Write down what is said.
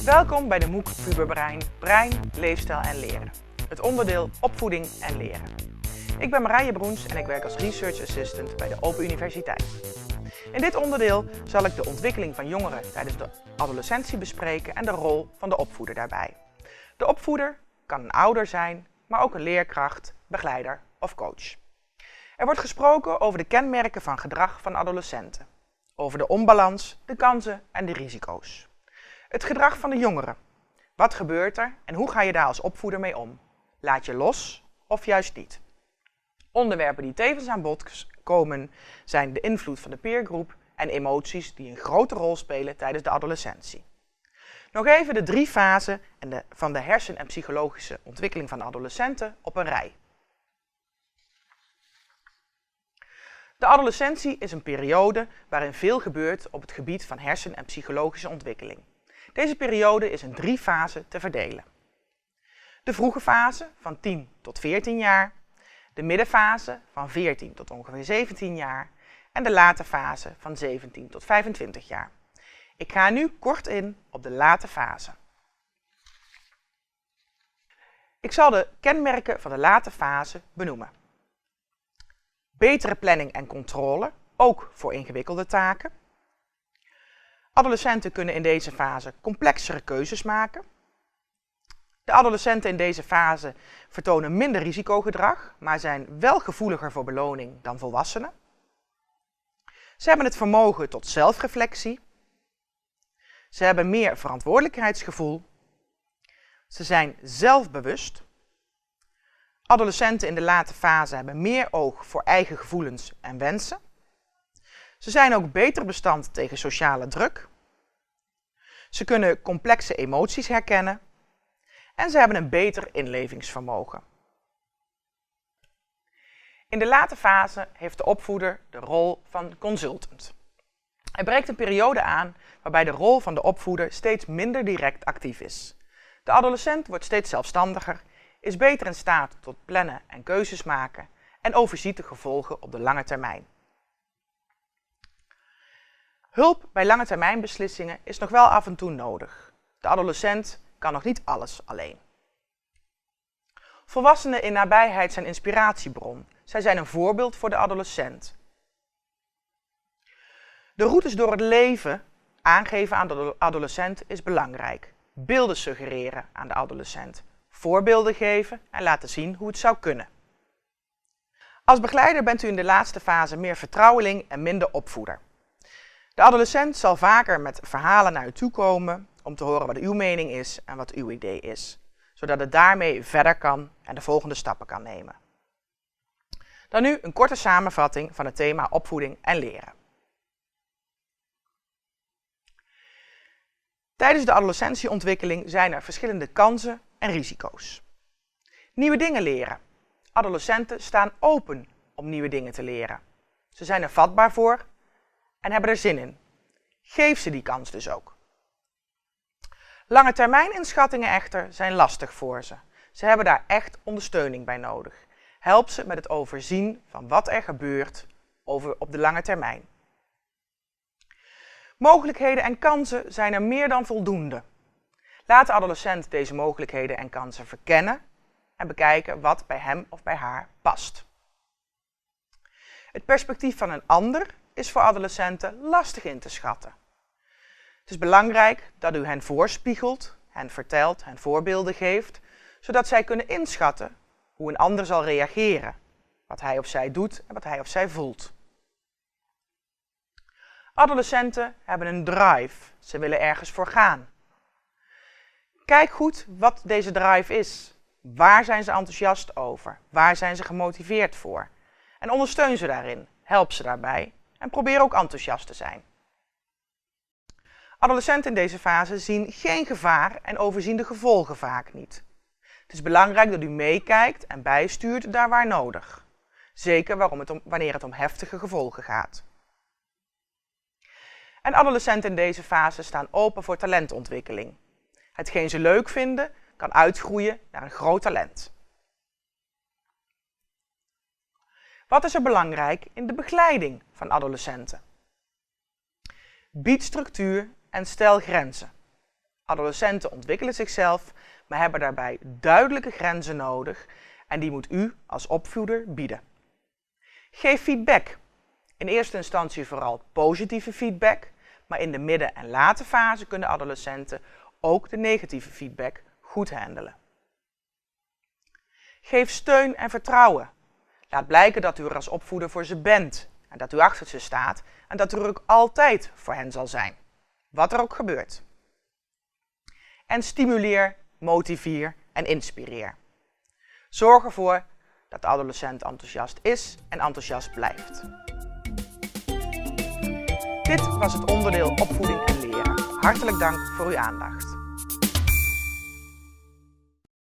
Welkom bij de MOOC Puberbrein, Brein, Leefstijl en Leren. Het onderdeel opvoeding en leren. Ik ben Marije Broens en ik werk als Research Assistant bij de Open Universiteit. In dit onderdeel zal ik de ontwikkeling van jongeren tijdens de adolescentie bespreken en de rol van de opvoeder daarbij. De opvoeder kan een ouder zijn, maar ook een leerkracht, begeleider of coach. Er wordt gesproken over de kenmerken van gedrag van adolescenten. Over de onbalans, de kansen en de risico's. Het gedrag van de jongeren. Wat gebeurt er en hoe ga je daar als opvoeder mee om? Laat je los of juist niet? Onderwerpen die tevens aan bod komen zijn de invloed van de peergroep en emoties die een grote rol spelen tijdens de adolescentie. Nog even de 3 fasen van de hersen- en psychologische ontwikkeling van adolescenten op een rij. De adolescentie is een periode waarin veel gebeurt op het gebied van hersen- en psychologische ontwikkeling. Deze periode is in 3 fasen te verdelen. De vroege fase van 10 tot 14 jaar, de middenfase van 14 tot ongeveer 17 jaar en de late fase van 17 tot 25 jaar. Ik ga nu kort in op de late fase. Ik zal de kenmerken van de late fase benoemen. Betere planning en controle, ook voor ingewikkelde taken. Adolescenten kunnen in deze fase complexere keuzes maken. De adolescenten in deze fase vertonen minder risicogedrag, maar zijn wel gevoeliger voor beloning dan volwassenen. Ze hebben het vermogen tot zelfreflectie. Ze hebben meer verantwoordelijkheidsgevoel. Ze zijn zelfbewust. Adolescenten in de late fase hebben meer oog voor eigen gevoelens en wensen. Ze zijn ook beter bestand tegen sociale druk. Ze kunnen complexe emoties herkennen. En ze hebben een beter inlevingsvermogen. In de late fase heeft de opvoeder de rol van consultant. Hij breekt een periode aan waarbij de rol van de opvoeder steeds minder direct actief is. De adolescent wordt steeds zelfstandiger, is beter in staat tot plannen en keuzes maken en overziet de gevolgen op de lange termijn. Hulp bij langetermijnbeslissingen is nog wel af en toe nodig. De adolescent kan nog niet alles alleen. Volwassenen in nabijheid zijn inspiratiebron. Zij zijn een voorbeeld voor de adolescent. De routes door het leven aangeven aan de adolescent is belangrijk. Beelden suggereren aan de adolescent. Voorbeelden geven en laten zien hoe het zou kunnen. Als begeleider bent u in de laatste fase meer vertrouweling en minder opvoeder. De adolescent zal vaker met verhalen naar u toe komen om te horen wat uw mening is en wat uw idee is, zodat het daarmee verder kan en de volgende stappen kan nemen. Dan nu een korte samenvatting van het thema opvoeding en leren. Tijdens de adolescentieontwikkeling zijn er verschillende kansen en risico's. Nieuwe dingen leren. Adolescenten staan open om nieuwe dingen te leren. Ze zijn er vatbaar voor en hebben er zin in. Geef ze die kans dus ook. Lange termijn inschattingen echter zijn lastig voor ze. Ze hebben daar echt ondersteuning bij nodig. Help ze met het overzien van wat er gebeurt op de lange termijn. Mogelijkheden en kansen zijn er meer dan voldoende. Laat de adolescent deze mogelijkheden en kansen verkennen en bekijken wat bij hem of bij haar past. Het perspectief van een ander is voor adolescenten lastig in te schatten. Het is belangrijk dat u hen voorspiegelt, hen vertelt, hen voorbeelden geeft, zodat zij kunnen inschatten hoe een ander zal reageren, wat hij of zij doet en wat hij of zij voelt. Adolescenten hebben een drive, ze willen ergens voor gaan. Kijk goed wat deze drive is. Waar zijn ze enthousiast over? Waar zijn ze gemotiveerd voor? En ondersteun ze daarin, help ze daarbij en probeer ook enthousiast te zijn. Adolescenten in deze fase zien geen gevaar en overzien de gevolgen vaak niet. Het is belangrijk dat u meekijkt en bijstuurt daar waar nodig. Zeker wanneer het om heftige gevolgen gaat. En adolescenten in deze fase staan open voor talentontwikkeling. Hetgeen ze leuk vinden kan uitgroeien naar een groot talent. Wat is er belangrijk in de begeleiding van adolescenten? Bied structuur en stel grenzen. Adolescenten ontwikkelen zichzelf, maar hebben daarbij duidelijke grenzen nodig en die moet u als opvoeder bieden. Geef feedback. In eerste instantie vooral positieve feedback, maar in de midden- en late fase kunnen adolescenten ook de negatieve feedback goed handelen. Geef steun en vertrouwen. Laat blijken dat u er als opvoeder voor ze bent en dat u achter ze staat en dat u er ook altijd voor hen zal zijn, wat er ook gebeurt. En stimuleer, motiveer en inspireer. Zorg ervoor dat de adolescent enthousiast is en enthousiast blijft. Dit was het onderdeel opvoeding en leren. Hartelijk dank voor uw aandacht.